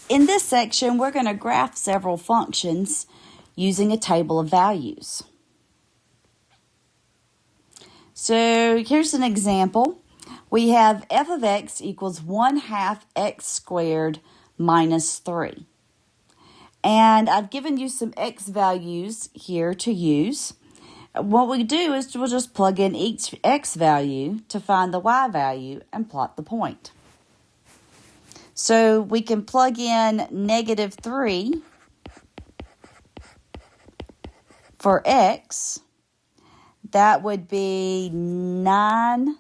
In this section, we're going to graph several functions using a table of values. So here's an example. We have f of x equals 1/2 x squared minus 3. And I've given you some x values here to use. What we do is we'll just plug in each x value to find the y value and plot the point. So we can plug in -3 for x. That would be 9,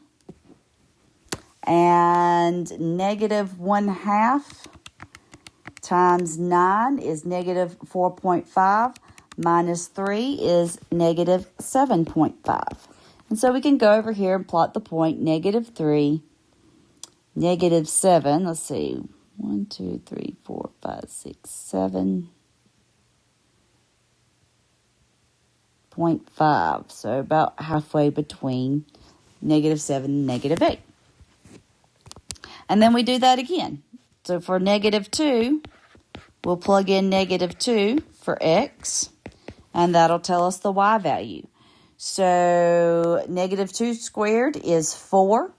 and -1/2 times 9 is -4.5, minus 3 is -7.5. And so we can go over here and plot the point -3, -7, let's see, 1, 2, 3, 4, 5, 6, 7.5. So about halfway between -7 and -8. And then we do that again. So for -2, we'll plug in -2 for x, and that'll tell us the y value. So -2 squared is 4.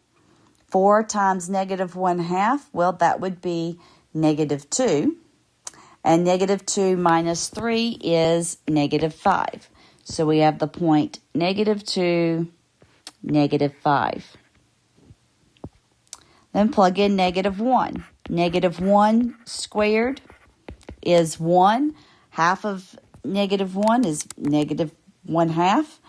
4 times -1/2, well, that would be -2. And -2 minus 3 is -5. So we have the point -2, -5. Then plug in -1. -1 squared is 1. Half of -1 is -1/2.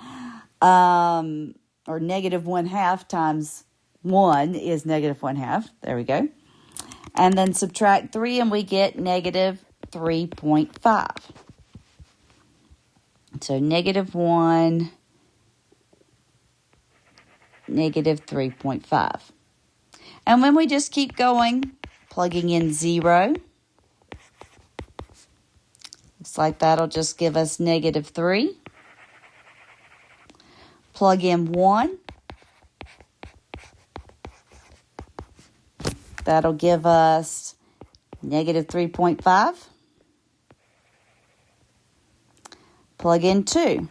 Or -1/2 times 1 is -1/2. There we go. And then subtract 3 and we get -3.5. So -1, -3.5. And when we just keep going, plugging in 0, looks like that'll just give us -3. Plug in 1. That'll give us -3.5. Plug in 2.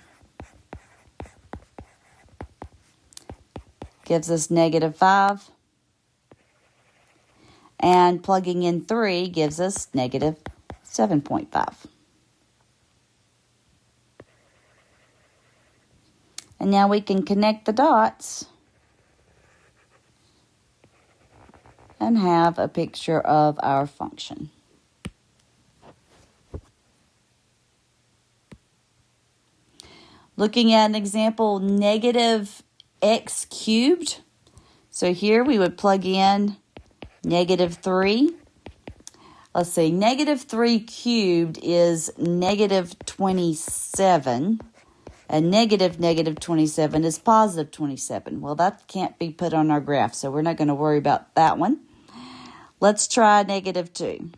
Gives us -5. And plugging in 3 gives us -7.5. And now we can connect the dots and have a picture of our function. Looking at an example, -x cubed. So here we would plug in -3. Let's see, -3 cubed is -27. And -27 is +27. Well, that can't be put on our graph, so we're not going to worry about that one. Let's try -2.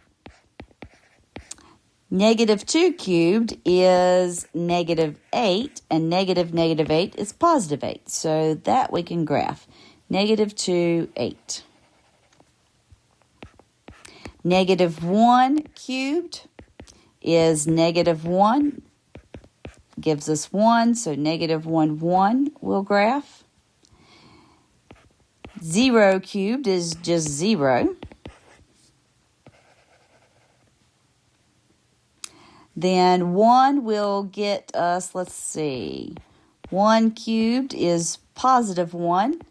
-2 cubed is -8, and -8 is +8. So that we can graph. -2, 8. -1 cubed is -1. Gives us 1, so -1, 1 we'll graph. 0 cubed is just 0. Then 1 will get us, let's see, 1 cubed is +1.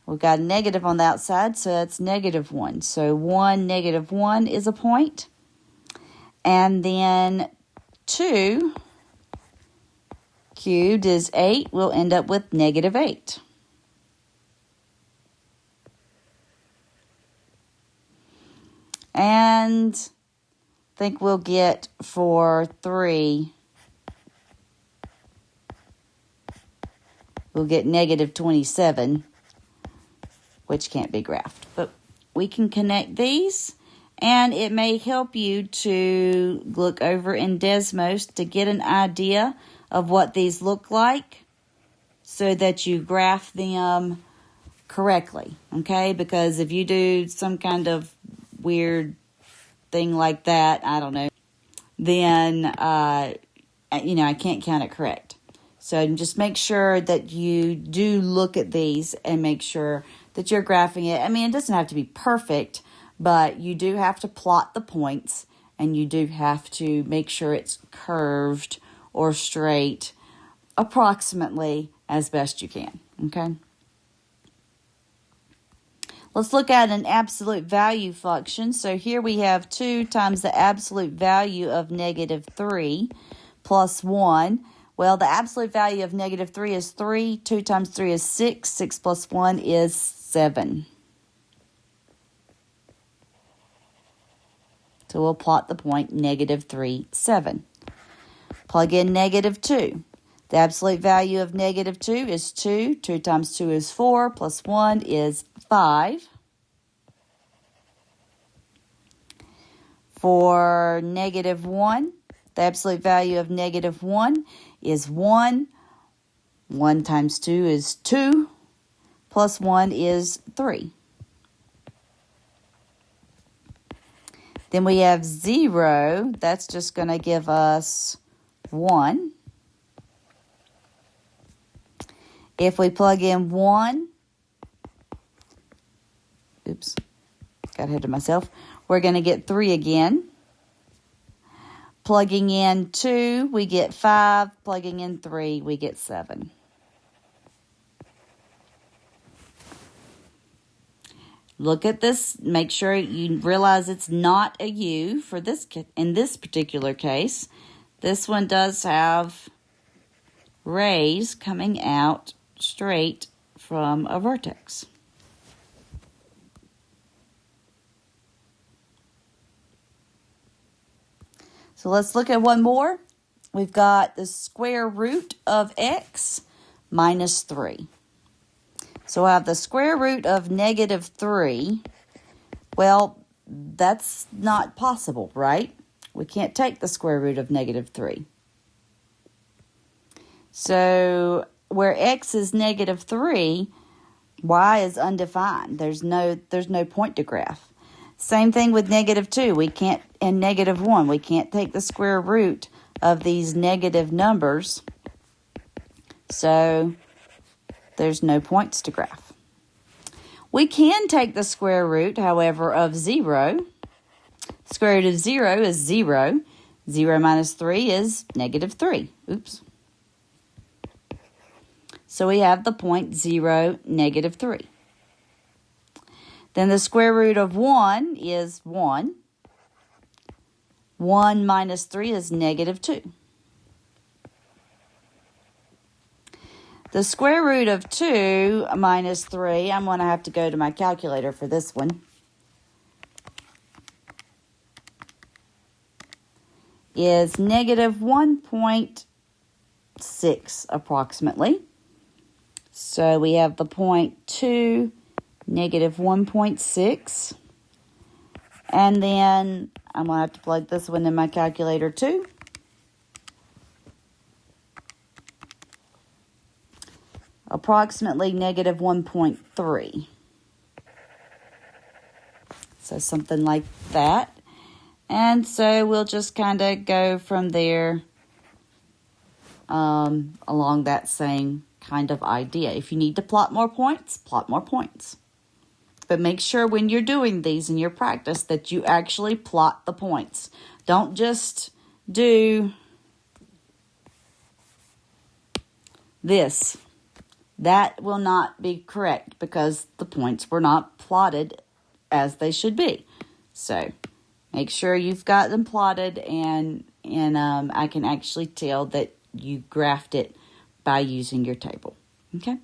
We've got a negative on the outside, so that's -1. So 1, -1 is a point. And then 2 cubed is 8. We'll end up with -8. And I think we'll get for 3, we'll get -27, which can't be graphed. But we can connect these, and it may help you to look over in Desmos to get an idea of what these look like so that you graph them correctly, okay? Because if you do some kind of weird something like that, I don't know, then, I can't count it correct. So just make sure that you do look at these and make sure that you're graphing it. I mean, it doesn't have to be perfect, but you do have to plot the points, and you do have to make sure it's curved or straight approximately as best you can, okay? Let's look at an absolute value function. So here we have 2 times the absolute value of negative 3 plus 1. Well, the absolute value of negative 3 is 3. 2 times 3 is 6. 6 plus 1 is 7. So we'll plot the point negative 3, 7. Plug in negative 2. The absolute value of negative 2 is 2. 2 times 2 is 4, plus 1 is 5. For negative 1, the absolute value of negative 1 is 1. 1 times 2 is 2, plus 1 is 3. Then we have 0. That's just going to give us 1. If we plug in 1, oops, got ahead of myself, we're going to get 3 again. Plugging in 2, we get 5. Plugging in 3, we get 7. Look at this. Make sure you realize it's not a U for this. In this particular case, this one does have rays coming out straight from a vertex. So let's look at one more. We've got the square root of x minus 3. So I have the square root of negative 3. Well, that's not possible, right? We can't take the square root of negative 3. So where x is negative 3, y is undefined. There's no point to graph. Same thing with negative 2. We can't, and negative 1. We can't take the square root of these negative numbers. So there's no points to graph. We can take the square root, however, of 0. The square root of 0 is 0. 0 minus 3 is negative 3. Oops. So we have the point 0, negative 3. Then the square root of 1 is 1. 1 minus 3 is negative 2. The square root of 2 minus 3, I'm going to have to go to my calculator for this one, is negative 1.6 approximately. So we have the point 2, negative 1.6. And then I'm going to have to plug this one in my calculator too. Approximately negative 1.3. So something like that. And so we'll just kind of go from there along that same kind of idea. If you need to plot more points, plot more points. But make sure when you're doing these in your practice that you actually plot the points. Don't just do this. That will not be correct because the points were not plotted as they should be. So make sure you've got them plotted, and I can actually tell that you graphed it by using your table. Okay?